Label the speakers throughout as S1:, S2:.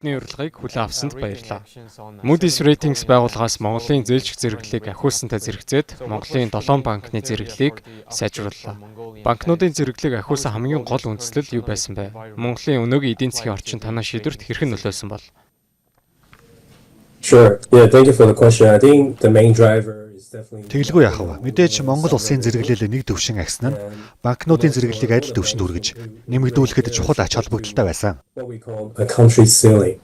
S1: Бидний урилгыг хүлээн авсанд баярлалаа. Moody's Ratings байгууллагаас Монголын зээлжих зэрэглэлийг ахиулсантай зэрэгцээд Монголын 7 банкны зэрэглэлийг сайжрууллаа. Банкнуудын зэрэглэлийг ахиулсан хамгийн гол үндслэл юу байсан бэ? Монголын өнөөгийн эдийн засгийн орчин танай шийдвэрт хэрхэн нөлөөлсөн бол?
S2: Sure. Yeah, thank you for the question. I think the main driver is definitely
S3: Тэглгүй яах вэ? Мэдээж Монгол улсын зэрэглэл нэг төвшин агсан нь банкнуудын зэрэглэлийг адил төвшөнд хүргэж нэмэгдүүлэхэд чухал ач холбогдолтой байсан.
S2: what we call a country ceiling.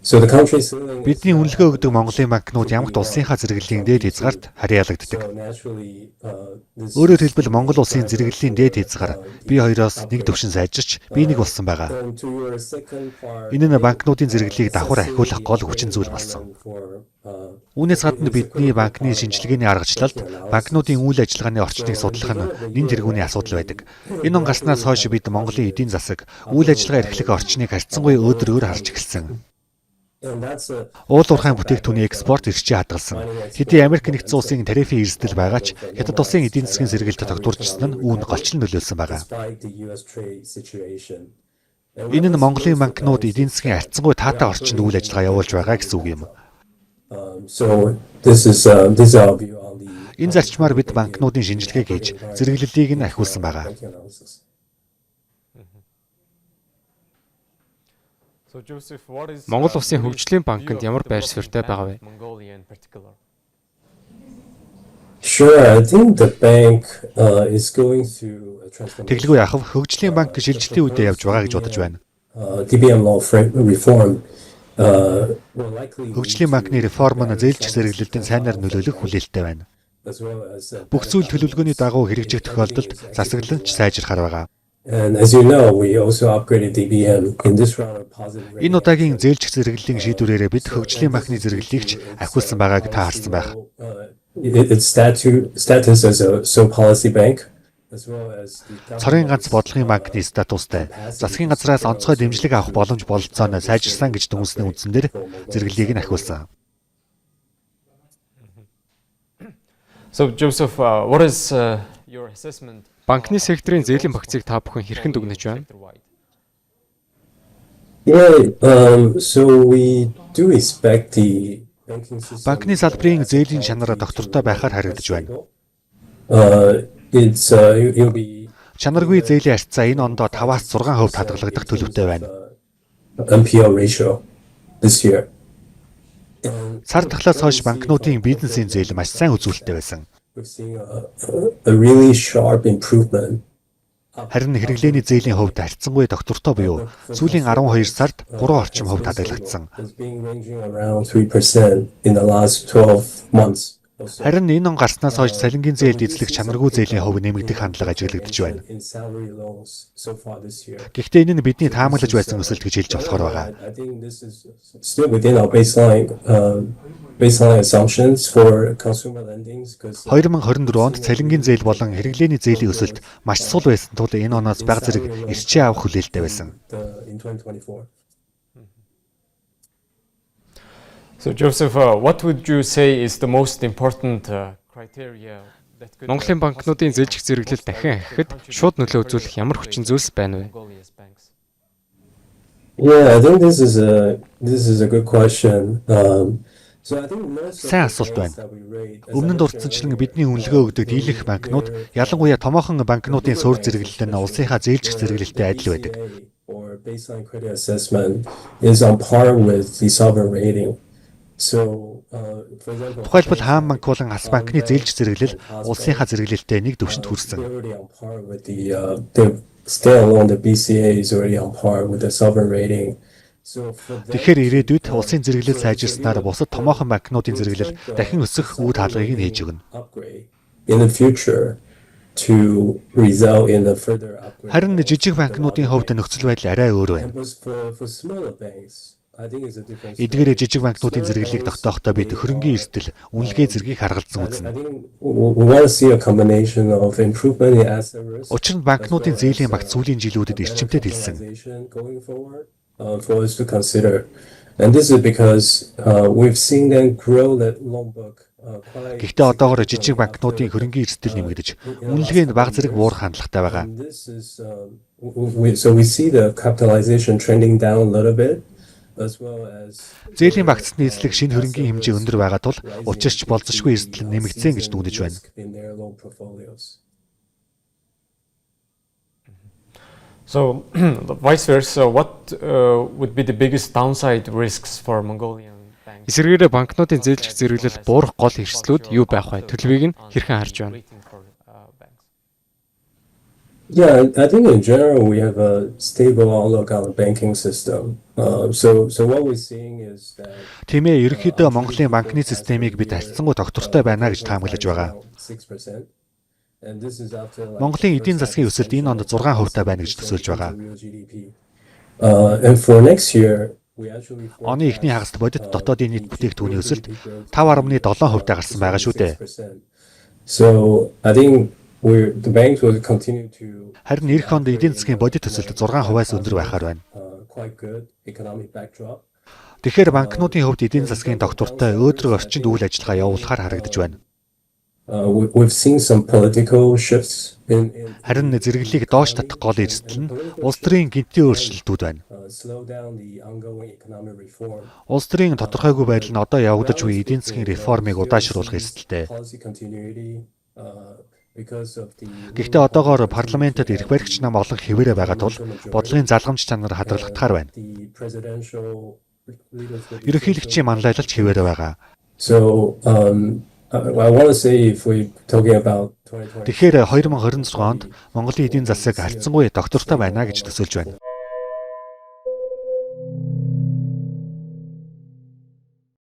S2: So the country ceiling
S3: Бидний үнэлгээ өгдөг Монголын банкнууд ямагт улсынхаа зэрэглэлийн дээд хязгаарт харьяалагддаг.
S2: so naturally this
S3: Өөрөөр хэлбэл Монгол улсын зэрэглэлийн дээд хязгаар бие хоёроос нэг төвшин сайжирч бие нэг болсон байгаа.
S2: to your second part
S3: Энэ нь банкнуудын зэрэглэлийг давхар ахиулах гол хүчин зүйл болсон.
S2: for
S3: Үүнээс гадна бидний банкны шинжилгээний аргачлалд банкнуудын үйл ажиллагааны орчныг судлах нь нэн тэргүүний асуудал байдаг. Энэ он гарснаас хойш бид Монголын эдийн засаг, үйл ажиллагаа эрхлэх орчныг харьцангуй өөдрөөр харж эхэлсэн.
S2: and that's a
S3: Уул уурхайн бүтээгдэхүүний экспорт эрхчээ хадгалсан. Хэдий Америк нэгдсэн улсын тарифын эрсдэл байгаа ч Хятад улсын эдийн засгийн сэргээлтэд тогтворчсон нь үүнд голчлон нөлөөлсөн байгаа.
S2: despite the US trade situation.
S3: Энэ нь Монголын банкнууд эдийн засгийн харьцангуй таатай орчинд үйл ажиллагаа явуулж байгаа гэсэн үг юм.
S2: So this is our view on the
S3: Энэ зарчмаар бид банкнуудын шинжилгээ хийж зэрэглэлийг нь ахиулсан байгаа.
S2: banking analysis.
S1: Монгол улсын хөгжлийн банкнд ямар байр суурьтай байгаа вэ?
S2: Sure, I think the bank is going through a transformation.
S3: Тэглгүй яах вэ? Хөгжлийн банк шилжилтийн үедээ явж байгаа гэж бодож байна.
S2: DBM law reform will likely
S3: Хөгжлийн банкны реформ нь зээлжих зэрэглэлтийн сайнаар нөлөөлөх хүлээлттэй байна.
S2: as well as
S3: Бүх зүйл төлөвлөгөөний дагуу хэрэгжих тохиолдолд засаглан ч сайжрахаар байгаа.
S2: and as you know, we also upgraded DBM in this round of positive rating.
S3: Энэ удаагийн зээлжих зэрэглэлийн шийдвэрээрээ бид хөгжлийн банкны зэрэглэлийг ч ахиулсан байгааг та харсан байх.
S2: Its status as a sole policy bank as well as the
S3: Цорын ганц бодлогын банкны статустай засгийн газраас онцгой дэмжлэг авах боломж бололцоо нь сайжирсан гэж дүгнсний үндсэн дээр зэрэглэлийг нь ахиулсан.
S4: So Joseph, what is your assessment?
S1: Банкны секторын зээлийн багцыг та бүхэн хэрхэн дүгнэж байна?
S2: Yeah, so we do expect the banking system.
S3: Банкны салбарын зээлийн чанар доктортой байхаар харагдаж байна.
S2: It'll be
S3: Чанаргүй зээлийн харьцаа энэ ондоо 5-аас 6% хадгалагдах төлөвтэй байна.
S2: NPL ratio this year.
S3: Сар дахлаас хойш банкнуудын бизнесийн зээл маш сайн үзүүлэлттэй байсан.
S2: We've seen a really sharp improvement.
S3: Харин хэрэглээний зээлийн хувьд харьцангуй доктортой буюу сүүлийн 12 сард 3 орчим хувьд хадгалагдсан.
S2: It's been ranging around 3% in the last 12 months.
S3: Харин энэ он гарснаас хойш цалингийн зээлд эзлэх чанаргүй зээлийн хувь нэмэгдэх хандлага ажиглагдж байна.
S2: In salary loans so far this year.
S3: Гэхдээ энэ нь бидний таамаглаж байсан өсөлт гэж хэлж болохоор байгаа.
S2: I think this is still within our baseline assumptions for consumer lending because
S3: 2024 онд цалингийн зээл болон хэрэглээний зээлийн өсөлт маш сул байсан тул энэ оноос бага зэрэг эрчээ авах хүлээлттэй байсан.
S2: in 2024.
S4: So Joseph, what would you say is the most important criteria that could
S1: Монголын банкнуудын зээлжих зэрэглэл дахин ахихэд шууд нөлөө үзүүлэх ямар хүчин зүйлс байна вэ?
S4: Mongolia's banks?
S2: Yeah, I think this is a good question. So I think most of
S3: Сайн
S2: the
S3: асуулт
S2: banks
S3: байна.
S2: that we rate as
S3: Өмнө нь дурдсанчлан бидний үнэлгээ өгдөг дийлэх банкнууд ялангуяа томоохон банкнуудын суурь зэрэглэл нь улсынхаа зээлжих зэрэглэлтэй адил байдаг.
S2: or baseline credit assessment is on par with the sovereign rating. So, for example,
S3: Тухайлбал Хаан банк болон Хас банкны зээлжих зэрэглэл улсынхаа зэрэглэлтэй нэг түвшинд хүрсэн.
S2: they're already on par with the standalone, the BCA is already on par with the sovereign rating. So for that,
S3: Тэгэхээр ирээдүйд улсын зэрэглэл сайжирснаар бусад томоохон банкнуудын зэрэглэл дахин өсөх үе хаалгыг нь хийж өгнө.
S2: upgrade in the future to result in a further upgrade.
S3: Харин жижиг банкнуудын хувьд нөхцөл байдал арай өөр байна.
S2: And for smaller banks, I think it's a different.
S3: Эдгээрээ жижиг банкнуудын зэрэглэлийг тогтоохдоо бид хөрөнгийн эрсдэл, үнэлгээ зэргийг харгалзан
S2: I
S3: үзнэ.
S2: think we want to see a combination of improvement in asset risk.
S3: Учир нь банкнуудын зээлийн багц сүүлийн жилүүдэд эрчимтэй дэлсэн.
S2: Going forward for us to consider, and this is because we've seen them grow that loan book quite.
S3: Гэхдээ одоогоор жижиг банкнуудын хөрөнгийн эрсдэл нэмэгдэж, үнэлгээ нь бага зэрэг буурах хандлагатай байгаа.
S2: And this is so we see the capitalization trending down a little bit. as well as
S3: Зээлийн багцны эзлэх шинэ хөрөнгийн хэмжээ өндөр байгаа тул учирч болзошгүй эрсдэл нь нэмэгдсэн гэж дүгнэж байна.
S2: in their loan portfolios.
S4: So, vice versa, what would be the biggest downside risks for Mongolian banks?
S1: Эсвэргээрээ банкнуудын зээлжих зэрэглэл буурах гол эрсдлүүд юу байх вэ? Төлөвийг нь хэрхэн харж байна?
S4: Waiting for banks.
S2: Yeah, I think in general we have a stable outlook on the banking system. So what we're seeing is that
S3: Тийм ээ, ерөнхийдөө Монголын банкны системийг бид харьцангуй тогтвортой байна гэж таамаглаж байгаа.
S2: 6%. And this is after like
S3: Монголын эдийн засгийн өсөлт энэ онд 6% байна гэж төсөөлж байгаа.
S2: real GDP. And for next year we actually
S3: Оны эхний хагаст бодит дотоодын нийт бүтээгдэхүүний өсөлт 5.7% гарсан байгаа шүү дээ.
S2: 6%. So I think the banks will continue to
S3: Харин эх онд эдийн засгийн бодит өсөлт 6%-аас өндөр байхаар байна.
S2: quite good economic backdrop.
S3: Тэгэхээр банкнуудын хувьд эдийн засгийн тогтвортой өөдрөг орчинд үйл ажиллагаа явуулахаар харагдаж байна.
S2: We've seen some political shifts in
S3: Харин зэрэглэлийг доош татах гол эрсдэл нь улс төрийн гинтийн өөрчлөлтүүд байна.
S2: slow down the ongoing economic reform.
S3: Улс төрийн тодорхойгүй байдал нь одоо явагдаж буй эдийн засгийн реформыг удаашруулах эрсдэлтэй.
S2: Policy continuity because of the
S3: Гэхдээ одоогоор парламентод эрх баригч нам олон хэвээрээ байгаа тул бодлогын залгамж чанар хадгалагдахаар байна.
S2: the presidential leadership.
S3: Ерөнхийлөгчийн манлайлалч хэвээрээ байгаа.
S2: So I want to say if we talking about 2020
S3: Тэгэхээр 2026 онд Монголын эдийн засаг харьцангуй доктортой байна гэж төсөөлж байна.